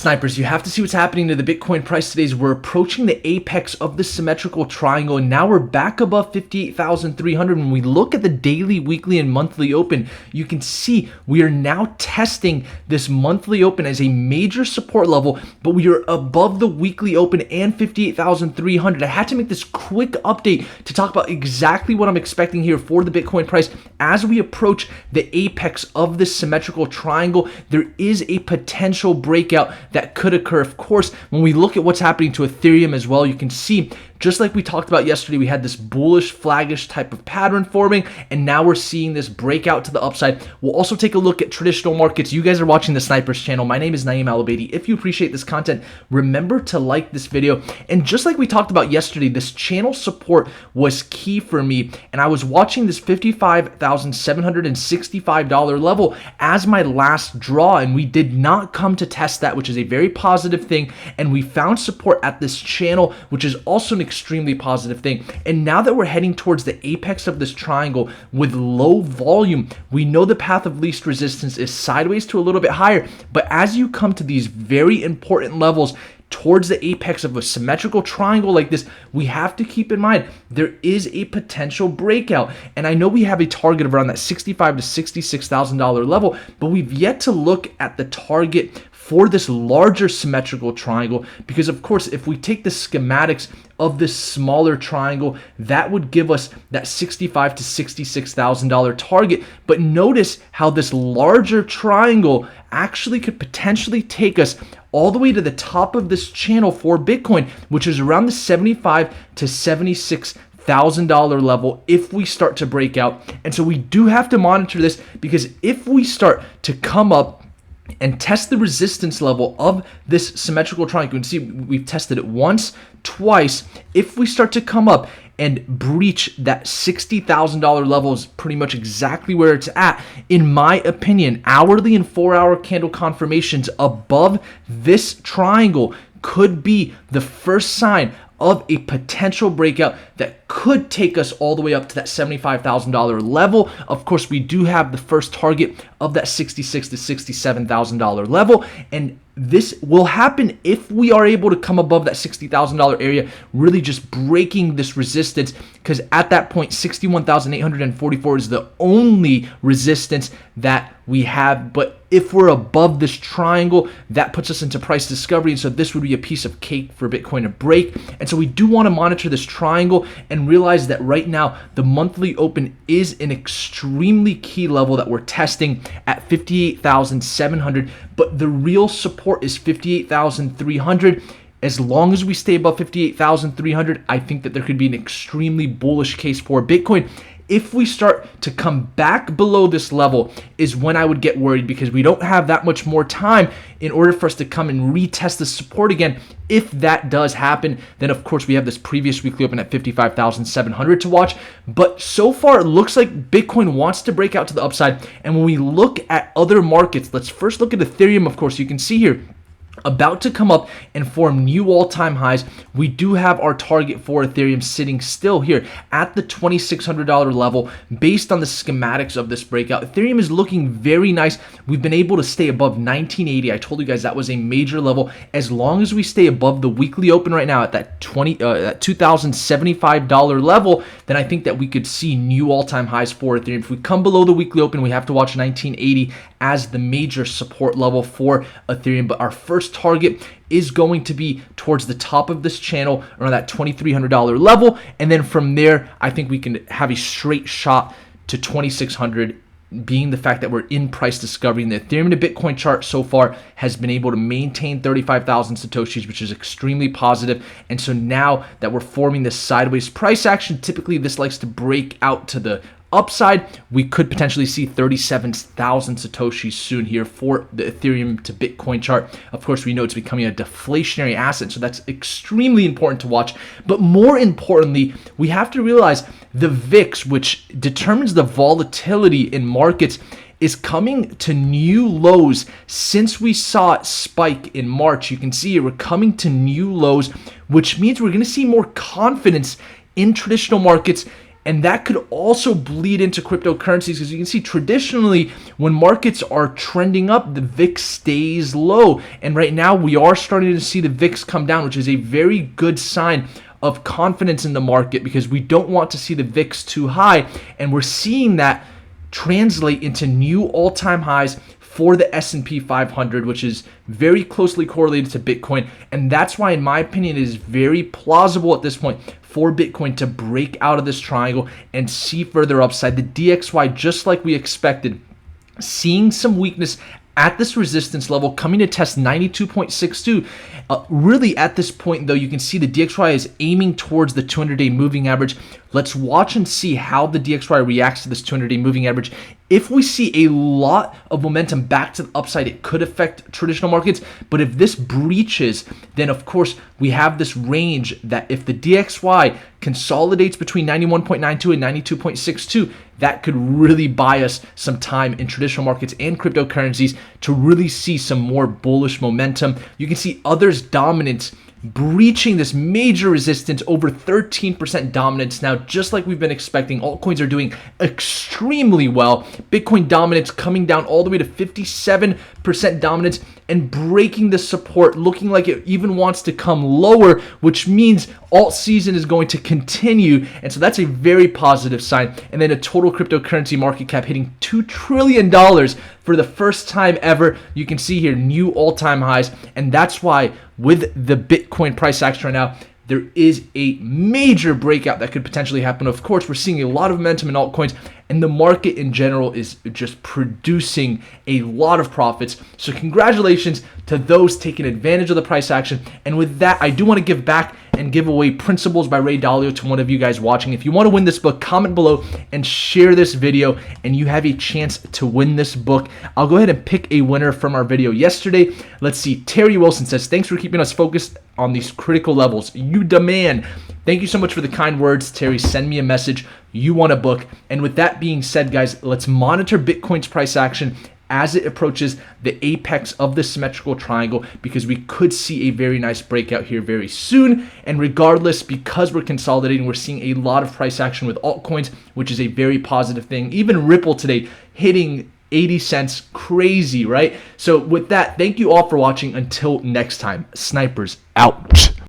Snipers, you have to see what's happening to the Bitcoin price today. We're approaching the apex of the symmetrical triangle, and now we're back above 58,300. When we look at the daily, weekly, and monthly open, you can see we are now testing this monthly open as a major support level, but we are above the weekly open and 58,300. I had to make this quick update to talk about exactly what I'm expecting here for the Bitcoin price as we approach the apex of this symmetrical triangle. There is a potential breakout that could occur. Of course, when we look at what's happening to Ethereum as well, you can see, just like we talked about yesterday, we had this bullish, flaggish type of pattern forming, and now we're seeing this breakout to the upside. We'll also take a look at traditional markets. You guys are watching the Snipers channel. My name is Naeem Al-Abeidi. If you appreciate this content, remember to like this video. And just like we talked about yesterday, this channel support was key for me, and I was watching this $55,765 level as my last draw, and we did not come to test that, which is a very positive thing, and we found support at this channel, which is also an extremely positive thing. And now that we're heading towards the apex of this triangle with low volume, we know the path of least resistance is sideways to a little bit higher, but as you come to these very important levels towards the apex of a symmetrical triangle like this, we have to keep in mind there is a potential breakout. And I know we have a target of around that $65,000 to $66,000 level, but we've yet to look at the target for this larger symmetrical triangle, because of course, if we take the schematics of this smaller triangle, that would give us that $65,000 to $66,000 target. But notice how this larger triangle actually could potentially take us all the way to the top of this channel for Bitcoin, which is around the $75,000 to $76,000 level if we start to break out. And so we do have to monitor this, because if we start to come up and test the resistance level of this symmetrical triangle, you can see we've tested it once, twice. If we start to come up and breach that $60,000 level, is pretty much exactly where it's at, in my opinion. Hourly and 4-hour candle confirmations above this triangle could be the first sign of a potential breakout that could take us all the way up to that $75,000 level. Of course, we do have the first target of that $66,000 to $67,000 level, and this will happen if we are able to come above that $60,000 area, really just breaking this resistance, because at that point, 61,844 is the only resistance that we have. But if we're above this triangle, that puts us into price discovery, and so this would be a piece of cake for Bitcoin to break. And so we do want to monitor this triangle and realize that right now, the monthly open is an extremely key level that we're testing at 58,700, but the real support is 58,300. As long as we stay above 58,300, I think that there could be an extremely bullish case for Bitcoin. If we start to come back below this level is when I would get worried, because we don't have that much more time in order for us to come and retest the support again. If that does happen, then of course we have this previous weekly open at 55,700 to watch. But so far it looks like Bitcoin wants to break out to the upside. And when we look at other markets, let's first look at Ethereum. Of course, you can see here, about to come up and form new all-time highs. We do have our target for Ethereum sitting still here at the $2,600 level based on the schematics of this breakout. Ethereum is looking very nice. We've been able to stay above 1980. I told you guys that was a major level. As long as we stay above the weekly open right now at that $2,075 level, then I think that we could see new all-time highs for Ethereum. If we come below the weekly open, we have to watch 1980 as the major support level for Ethereum. But our first target is going to be towards the top of this channel around that $2,300 level, and then from there I think we can have a straight shot to 2,600, being the fact that we're in price discovery. And the Ethereum to Bitcoin chart so far has been able to maintain 35,000 Satoshis, which is extremely positive. And so now that we're forming this sideways price action, typically this likes to break out to the upside. We could potentially see 37,000 Satoshis soon here for the Ethereum to Bitcoin chart. Of course, we know it's becoming a deflationary asset, so that's extremely important to watch. But more importantly, we have to realize the VIX, which determines the volatility in markets, is coming to new lows since we saw it spike in March. You can see we're coming to new lows, which means we're going to see more confidence in traditional markets And that could also bleed into cryptocurrencies, because you can see traditionally when markets are trending up, the VIX stays low. And right now we are starting to see the VIX come down, which is a very good sign of confidence in the market, because we don't want to see the VIX too high. And we're seeing that translate into new all-time highs for the S&P 500, which is very closely correlated to Bitcoin. And that's why, in my opinion, it is very plausible at this point for Bitcoin to break out of this triangle and see further upside. The DXY, just like we expected, seeing some weakness at this resistance level, coming to test 92.62. Really at this point, though, you can see the DXY is aiming towards the 200-day moving average. Let's watch and see how the DXY reacts to this 200-day moving average. If we see a lot of momentum back to the upside, it could affect traditional markets. But if this breaches, then of course we have this range that if the DXY consolidates between 91.92 and 92.62, that could really buy us some time in traditional markets and cryptocurrencies to really see some more bullish momentum. You can see others' dominance breaching this major resistance, over 13% dominance now, just like we've been expecting. Altcoins are doing extremely well. Bitcoin dominance coming down all the way to 57% dominance and breaking the support, looking like it even wants to come lower, which means alt season is going to continue. And so that's a very positive sign. And then a total cryptocurrency market cap hitting $2 trillion for the first time ever. You can see here new all-time highs. And that's why with the Bitcoin price action right now, there is a major breakout that could potentially happen. Of course, we're seeing a lot of momentum in altcoins, and the market in general is just producing a lot of profits. So congratulations to those taking advantage of the price action. And with that, I do want to give back and give away Principles by Ray Dalio to one of you guys watching. If you want to win this book, comment below and share this video, and you have a chance to win this book. I'll go ahead and pick a winner from our video yesterday. Let's see. Terry Wilson says, thanks for keeping us focused on these critical levels. You demand. Thank you so much for the kind words, Terry. Send me a message. You want a book. And with that being said, guys, let's monitor Bitcoin's price action as it approaches the apex of the symmetrical triangle, because we could see a very nice breakout here very soon. And regardless, because we're consolidating, we're seeing a lot of price action with altcoins, which is a very positive thing. Even Ripple today hitting 80 cents. Crazy, right? So with that, thank you all for watching. Until next time, snipers out.